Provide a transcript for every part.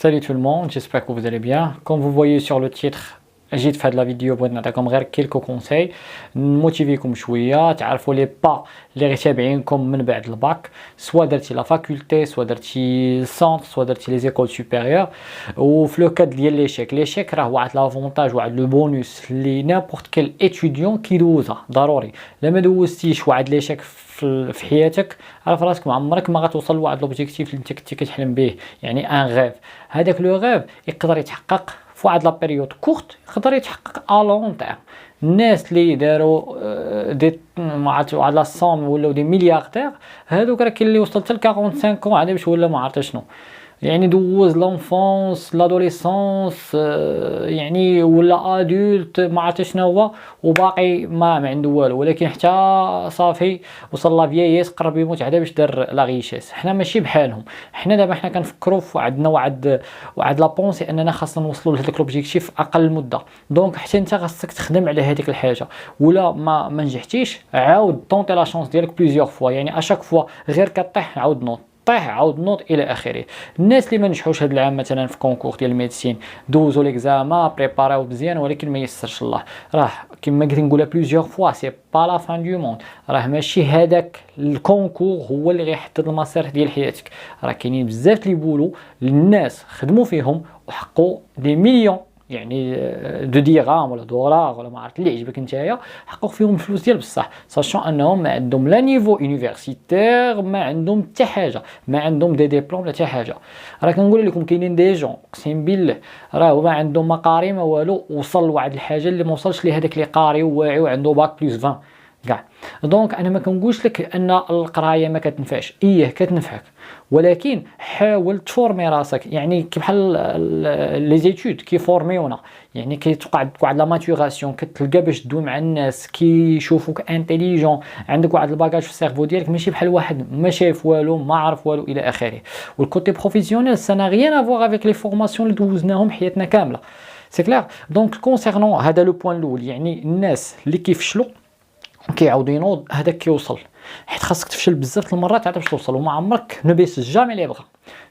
Salut tout le monde, j'espère que vous allez bien. Comme vous voyez sur le titre, j'ai fait de la vidéo pour نعطيكم غير quelques conseils نموتيفيكم شويه تعرفوا لي با اللي غيتابعينكم من بعد الباك، سوا درتي لا فاكولتي سوا درتي السونتر سوا درتي لي زيكول سوبيريور. وفي لو كاد ديال ليشيك راه واحد لافونتاج واحد لو بونوس اللي نيمبورط كيل اتيديون كيدوزها ضروري. لما دوزتيش واحد ليشيك في حياتك عرف راسك ما عمرك ما غتوصل لواحد لوبجيكتيف اللي انت كنتي كتحلم به، يعني ان غيف. هذاك لو غيف يقدر يتحقق في واحد لا بيريود كورت، يقدر يتحقق ا لون تيرم. الناس اللي داروا دي ما عرفتش واحد لا سوم ولاو دي ملياردير، هذوك راه كاين اللي وصل حتى ل 45 عاد باش ولا ما عرفت شنو، يعني دوز لونفونس لادوليسونس يعني ولا ادولت ما عرفت شنو هو وباقي ما عنده والو، ولكن حتى صافي وصل لا فييس قرب يموت عاد باش دار لا غيشيس. حنا ماشي بحالهم، حنا دابا حنا كنفكروا في عندنا واحد لا بونسي اننا خاصنا نوصلوا لهذاك لوبجيكتيف في اقل مده. دونك حتى انت خاصك تخدم على هذيك الحاجه، ولا ما نجحتيش عاود طونطي لا شونس ديالك بليزيور فوا، يعني اشاك فوا غير كطيح عاود نوض طيح عاود نوض الى اخره. الناس اللي ما نجحوش هذا العام مثلا في كونكور ديال الميديسين دوزو ليكزاما بريباراو مزيان ولكن ما يسرش الله، راه كما قلت نقولها بليزيور فوا سي با لا فان دو موند. راه ماشي هذاك الكونكور هو اللي غيحدد المسار ديال حياتك، راه كاينين بزاف اللي بولو الناس خدموا فيهم وحقوا دي مليون يعني دو ديرام ولا دولار ولا ما عرفت اللي عجبك نتايا، حققوا فيهم الفلوس ديال بصح ساشون انهم ما عندهم لا نيفو يونيفرسيتير، ما عندهم حتى حاجه، ما عندهم دي ديبلوم لا حتى حاجه. راه كنقول لكم كاينين دي جون اقسم بالله راه ما عندهم مقاري ما والو، وصل لواحد الحاجه اللي ما وصلش لهذاك اللي قاري وواعي وعنده باك بلس 20 كاع. دونك انا ما كنقولش لك ان القرايه ما كتنفعش، كتنفعك، ولكن حاول تفورمي راسك. يعني كي بحال لي زيتود كيفورميونا، يعني كيتوقع واحد لا ماتوراسيون، كتلقى باش تدوي مع الناس كيشوفوك انتيليجون، عندك واحد الباكاج في السيرفو ديالك ماشي بحال واحد ما شايف والو ما عرف والو الى اخره. والكوتي بروفيسيونيل سا نا ريان افوار افيك لي فورماسيون اللي دوزناهم حياتنا كامله، سي كلير. دونك كونسيرنون هذا لو بوين الاول، يعني الناس اللي كيفشلوا كيعاودوا ينوض هذاك كيوصل، حيت خاصك تفشل بزاف المرات عاد باش توصل. وما عمرك نبيس جامي لي بغا،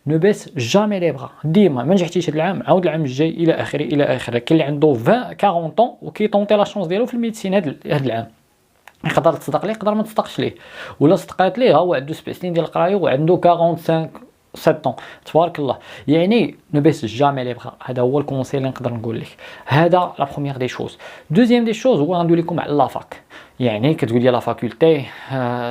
نبيس جامي لي بغا. ديما ما نجحتيش هذا العام عاود العام الجاي الى اخره الى اخره. كاين اللي عنده 20 40 طون وكيطونطي لا شونس ديالو في الميديسين هذا العام، يقدر تصدق ليه يقدر ما تصدقش ليه، ولا صدقات ليه هو عنده 7 سنين ديال القرايه وعنده 45 7 تبارك الله. يعني نبيس جامي لي بغا، هذا هو الكونسيل اللي نقدر نقول لك. هذا لا بروميير دي شوز. دوزيام دي شوز هو غندوي لكم على لافاك. يعني كتقول لي لا فاكولتي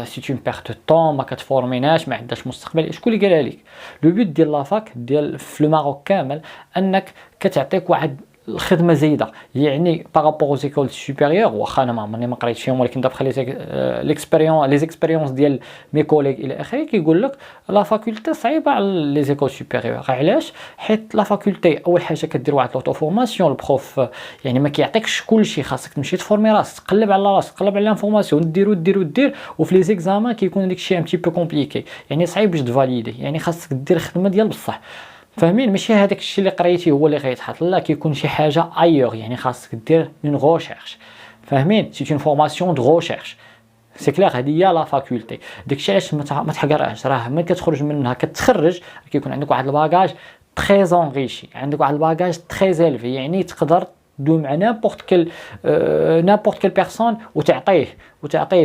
سي اون بيرت دو طون، ما كتفورميناش، ما عندهاش مستقبل. شكون اللي قالها لك؟ لو بوت ديال لافاك ديال في الماروك كامل انك كتعطيك واحد الخدمه زايده، يعني بارابور زيكول سوبيريور. واخا انا ما عمرني ما قريت فيهم، ولكن دابخي لي زيكسبيريونس ديال مي كوليغ الى اخره كيقول لك لا فاكولتي صعيبه على لي زيكول سوبيريور. علاش؟ حيت لا فاكولتي اول حاجه كدير واحد لوطو فورماسيون، البروف يعني ما كيعطيكش كلشي، خاصك تمشي تفورمي راسك، تقلب على راسك، تقلب على لانفورماسيون، دير وفي لي زيكزامان كيكون داكشي ان بتي بو كومبليكي، يعني صعيب باش تفاليدي، يعني خاصك دير خدمه ديال بصح. فاهمين؟ ماشي هذاك الشيء اللي قريتي هو اللي غيتحط، لا كيكون شي حاجه ايور، يعني خاصك دير اون غوشيرش. فاهمين؟ سي اون فورماسيون دو غوشيرش، سي كلير. هذه هي لا فاكولتي. داكشي علاش ما تحقرهاش، راه ملي كتخرج منها كتخرج كيكون عندك واحد الباكاج تري انريشي، عندك واحد الباكاج تري زيلفي، يعني تقدر تدوي مع نابورت كيل بيرسون وتعطيه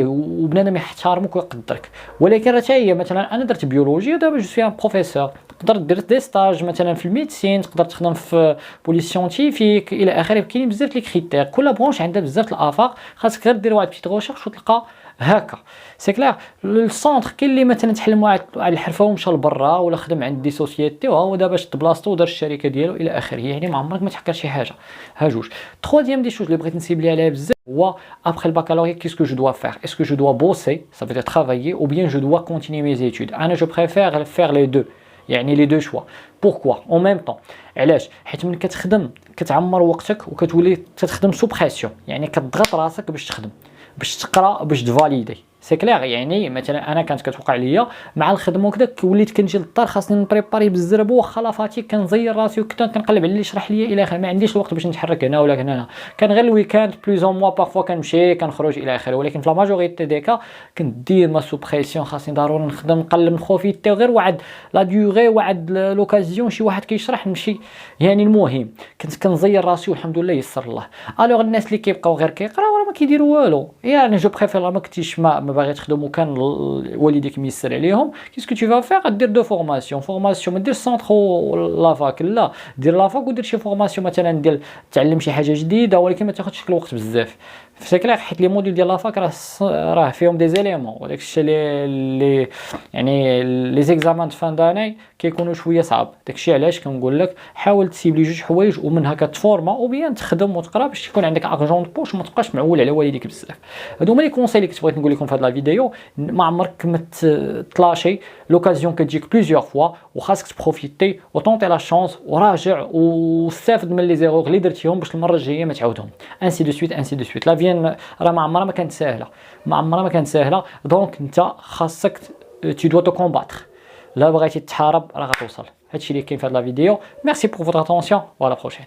وبنادم يحترمك ويقدرك. ولكن راه هي مثلا انا درت بيولوجي ودابا جو سوي ان بروفيسور، تقدر دير دي ستاج مثلا في الميديسين، تقدر تخدم في بوليس سيانتيفيك الى اخره. كاينين بزاف لي كريتير، كل برونش عندها بزاف الافاق، خاصك غير دير واحد بيت غوشيرش وتلقى هكا. سي كلير. السونتر كاين اللي مثلا تحلم واحد الحرفه ومشى لبرا ولا خدم عند دي سوسيتي وهو دابا شد بلاصتو ودار الشركه ديالو الى اخره، يعني ما عمرك ما تحقر شي حاجه. ها جوج. ترويزيام دي شوز اللي بغيت نسيبلي عليها بزاف هو ابري الباكالوريا كيسكو جو دوا فير. اسكو جو دوا بوسي ça veut dire travailler ou bien je dois continuer mes études. انا جو بريفير faire les deux، يعني لي دو شوا. بوركوا اون ميم طون؟ علاش؟ حيت ملي كتخدم كتعمر وقتك وكتولي تخدم سو بريسيون، يعني كتضغط راسك باش تخدم، باش تقرا، باش تفاليدي. سي كلير. يعني مثلا انا كانت كتوقع ليا مع الخدمه وكذا، وليت كنجي للدار خاصني نبريباري بالزرب واخا لافاتيك، كنزير راسي وكنت كنقلب على اللي يشرح ليا الى اخره، ما عنديش الوقت باش نتحرك هنا ولا هنا. كان غير الويكاند بلوز اون موا بارفوا كنمشي كنخرج الى اخره، ولكن في لا ماجوريتي دي كا كنت ديما سو بريسيون، خاصني ضروري نخدم نقلب نخوفيتي غير وعد لا ديوغي وعد لوكازيون شي واحد كيشرح نمشي. يعني المهم كنت كنزير راسي والحمد لله يسر الله. الوغ الناس اللي كيبقاو غير كيقراو راه ما كيديروا والو. يعني جو بريفير ما كنتيش ما باغي تخدم وكان والديك ميسر عليهم، كيسكو تو فا فيغ دير دو فورماسيون ما دير سونطر لافاك، لا دير لافاك ودير شي فورماسيون مثلا ديال تعلم شي حاجه جديده، ولكن ما تاخذش الوقت بزاف في كلير، حيت لي موديل ديال لافاك راه فيهم دي زيليمون، وداك الشيء اللي يعني لي زيكزامان د فان داني كيكونوا شويه صعب. داكشي علاش كنقول لك حاول تسيبلي جوج حوايج ومنها كتفورما او بيان تخدم وتقرا باش تكون عندك ارجون بوش وما تبقاش معول على والديك بزاف. هادو هما لي كونساي اللي كنت بغيت نقول لكم في هاد لا فيديو. ما عمرك ما تلاشي لوكازيون كتجيك بليزيور فوا، وخاصك تبروفيتي وطونطي لا شانس وراجع واستافد من لي زيرور اللي درتيهم باش المره الجايه ما تعاودهم. انسي دو سويت انسي دو سويت. لا فين راه ما عمرها ما كانت ساهله، ما عمرها ما كانت ساهله. دونك انت خاصك tu dois te combattre. لا بغيتي تحارب راه غتوصل. هادشي اللي كاين في هاد لا فيديو. ميرسي بور فوتر اتونسيون و لا بروشين.